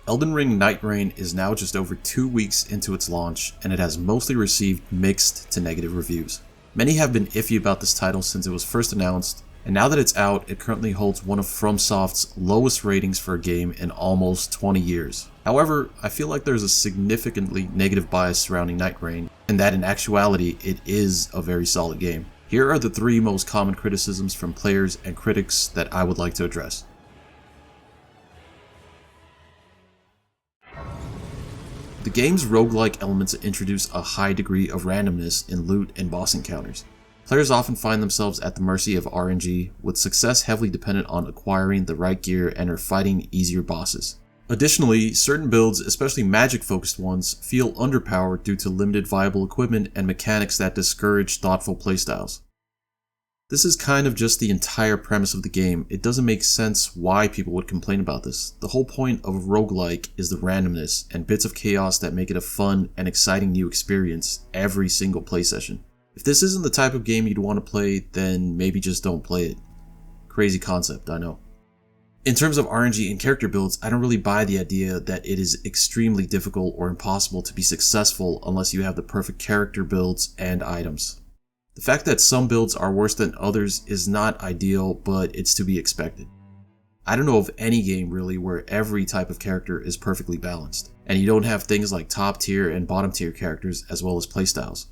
Elden Ring Nightreign is now just over 2 weeks into its launch, and it has mostly received mixed to negative reviews. Many have been iffy about this title since it was first announced, and now that it's out, it currently holds one of FromSoft's lowest ratings for a game in almost 20 years. However, I feel like there's a significantly negative bias surrounding Nightreign, and that in actuality, it is a very solid game. Here are the 3 most common criticisms from players and critics that I would like to address. The game's roguelike elements introduce a high degree of randomness in loot and boss encounters. Players often find themselves at the mercy of RNG, with success heavily dependent on acquiring the right gear and or fighting easier bosses. Additionally, certain builds, especially magic-focused ones, feel underpowered due to limited viable equipment and mechanics that discourage thoughtful playstyles. This is kind of just the entire premise of the game. It doesn't make sense why people would complain about this. The whole point of a roguelike is the randomness and bits of chaos that make it a fun and exciting new experience every single play session. If this isn't the type of game you'd want to play, then maybe just don't play it. Crazy concept, I know. In terms of RNG and character builds, I don't really buy the idea that it is extremely difficult or impossible to be successful unless you have the perfect character builds and items. The fact that some builds are worse than others is not ideal, but it's to be expected. I don't know of any game really where every type of character is perfectly balanced, and you don't have things like top tier and bottom tier characters as well as playstyles.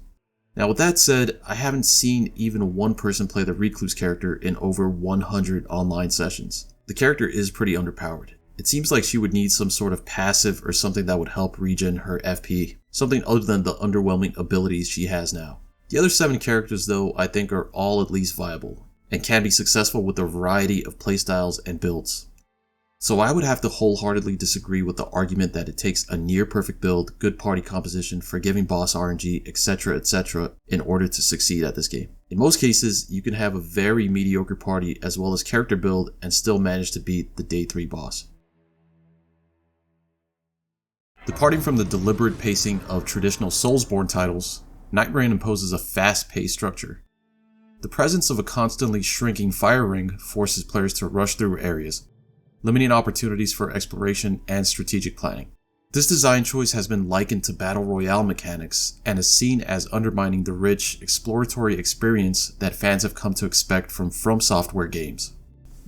Now with that said, I haven't seen even one person play the Recluse character in over 100 online sessions. The character is pretty underpowered. It seems like she would need some sort of passive or something that would help regen her FP, something other than the underwhelming abilities she has now. The other 7 characters though, I think are all at least viable, and can be successful with a variety of playstyles and builds. So I would have to wholeheartedly disagree with the argument that it takes a near perfect build, good party composition, forgiving boss RNG, etc. in order to succeed at this game. In most cases, you can have a very mediocre party as well as character build and still manage to beat the day 3 boss. Departing from the deliberate pacing of traditional Soulsborne titles, Nightreign imposes a fast-paced structure. The presence of a constantly shrinking fire ring forces players to rush through areas, limiting opportunities for exploration and strategic planning. This design choice has been likened to battle royale mechanics and is seen as undermining the rich, exploratory experience that fans have come to expect from FromSoftware games.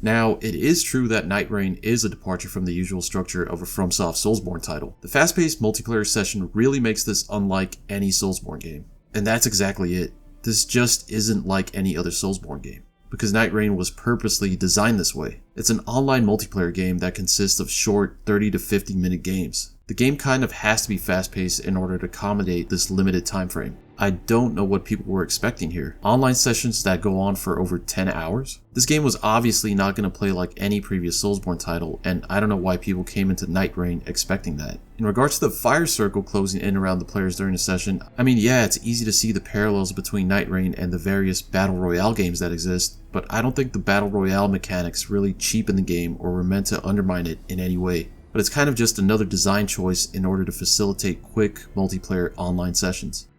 Now, it is true that Nightreign is a departure from the usual structure of a FromSoft Soulsborne title. The fast-paced multiplayer session really makes this unlike any Soulsborne game. And that's exactly it. This just isn't like any other Soulsborne game, because Nightreign was purposely designed this way. It's an online multiplayer game that consists of short 30 to 50 minute games. The game kind of has to be fast-paced in order to accommodate this limited time frame. I don't know what people were expecting here. Online sessions that go on for over 10 hours? This game was obviously not going to play like any previous Soulsborne title, and I don't know why people came into Nightreign expecting that. In regards to the fire circle closing in around the players during the session, I mean yeah, it's easy to see the parallels between Nightreign and the various battle royale games that exist, but I don't think the battle royale mechanics really cheapen the game or were meant to undermine it in any way. But it's kind of just another design choice in order to facilitate quick multiplayer online sessions.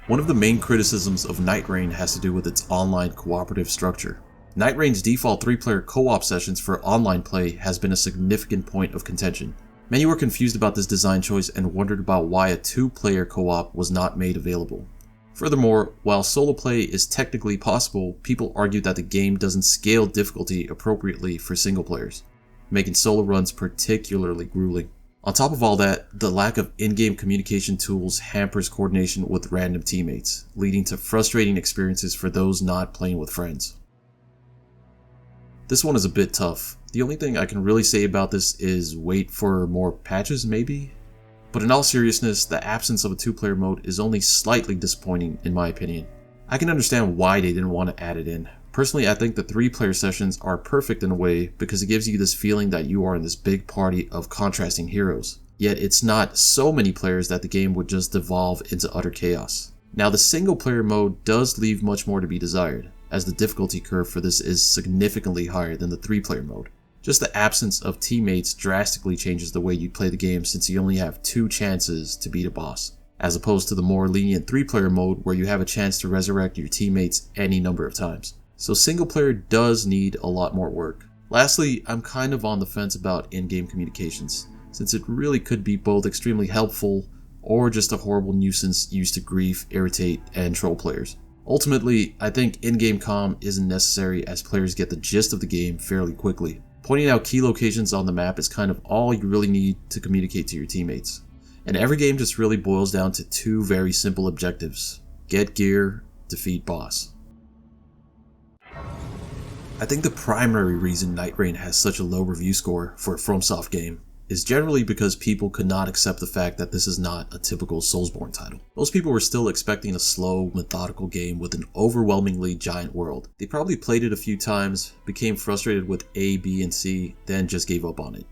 One of the main criticisms of Nightreign has to do with its online cooperative structure. Nightreign's default 3-player co-op sessions for online play has been a significant point of contention. Many were confused about this design choice and wondered about why a 2-player co-op was not made available. Furthermore, while solo play is technically possible, people argue that the game doesn't scale difficulty appropriately for single players, making solo runs particularly grueling. On top of all that, the lack of in-game communication tools hampers coordination with random teammates, leading to frustrating experiences for those not playing with friends. This one is a bit tough. The only thing I can really say about this is wait for more patches maybe? But in all seriousness, the absence of a 2-player mode is only slightly disappointing in my opinion. I can understand why they didn't want to add it in. Personally, I think the 3-player sessions are perfect in a way because it gives you this feeling that you are in this big party of contrasting heroes. Yet it's not so many players that the game would just devolve into utter chaos. Now the single player mode does leave much more to be desired, as the difficulty curve for this is significantly higher than the 3-player mode. Just the absence of teammates drastically changes the way you play the game since you only have 2 chances to beat a boss, as opposed to the more lenient 3-player mode where you have a chance to resurrect your teammates any number of times. So single player does need a lot more work. Lastly, I'm kind of on the fence about in-game communications, since it really could be both extremely helpful or just a horrible nuisance used to grief, irritate, and troll players. Ultimately, I think in-game comm isn't necessary as players get the gist of the game fairly quickly. Pointing out key locations on the map is kind of all you really need to communicate to your teammates. And every game just really boils down to two very simple objectives: get gear, defeat boss. I think the primary reason Nightreign has such a low review score for a FromSoft game is generally because people could not accept the fact that this is not a typical Soulsborne title. Most people were still expecting a slow, methodical game with an overwhelmingly giant world. They probably played it a few times, became frustrated with A, B, and C, then just gave up on it,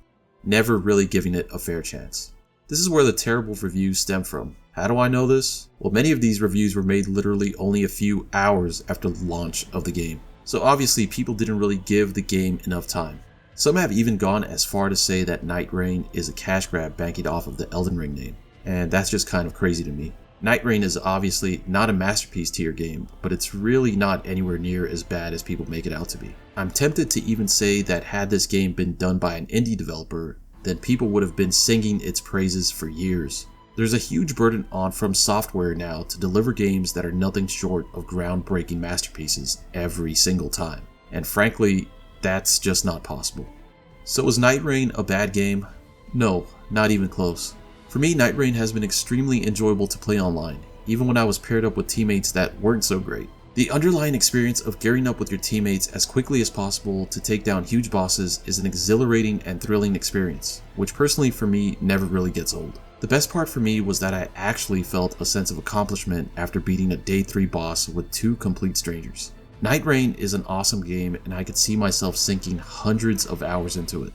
never really giving it a fair chance. This is where the terrible reviews stem from. How do I know this? Well, many of these reviews were made literally only a few hours after the launch of the game. So obviously people didn't really give the game enough time. Some have even gone as far to say that Nightreign is a cash grab banking off of the Elden Ring name, and that's just kind of crazy to me. Nightreign is obviously not a masterpiece tier game, but it's really not anywhere near as bad as people make it out to be. I'm tempted to even say that had this game been done by an indie developer, then people would have been singing its praises for years. There's a huge burden on From Software now to deliver games that are nothing short of groundbreaking masterpieces every single time. And frankly, that's just not possible. So is Nightreign a bad game? No, not even close. For me, Nightreign has been extremely enjoyable to play online, even when I was paired up with teammates that weren't so great. The underlying experience of gearing up with your teammates as quickly as possible to take down huge bosses is an exhilarating and thrilling experience, which personally for me never really gets old. The best part for me was that I actually felt a sense of accomplishment after beating a day 3 boss with 2 complete strangers. Nightreign is an awesome game, and I could see myself sinking hundreds of hours into it.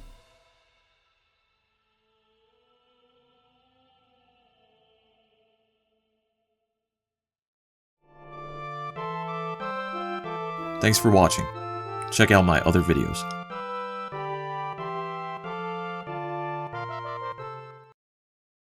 Thanks for watching. Check out my other videos.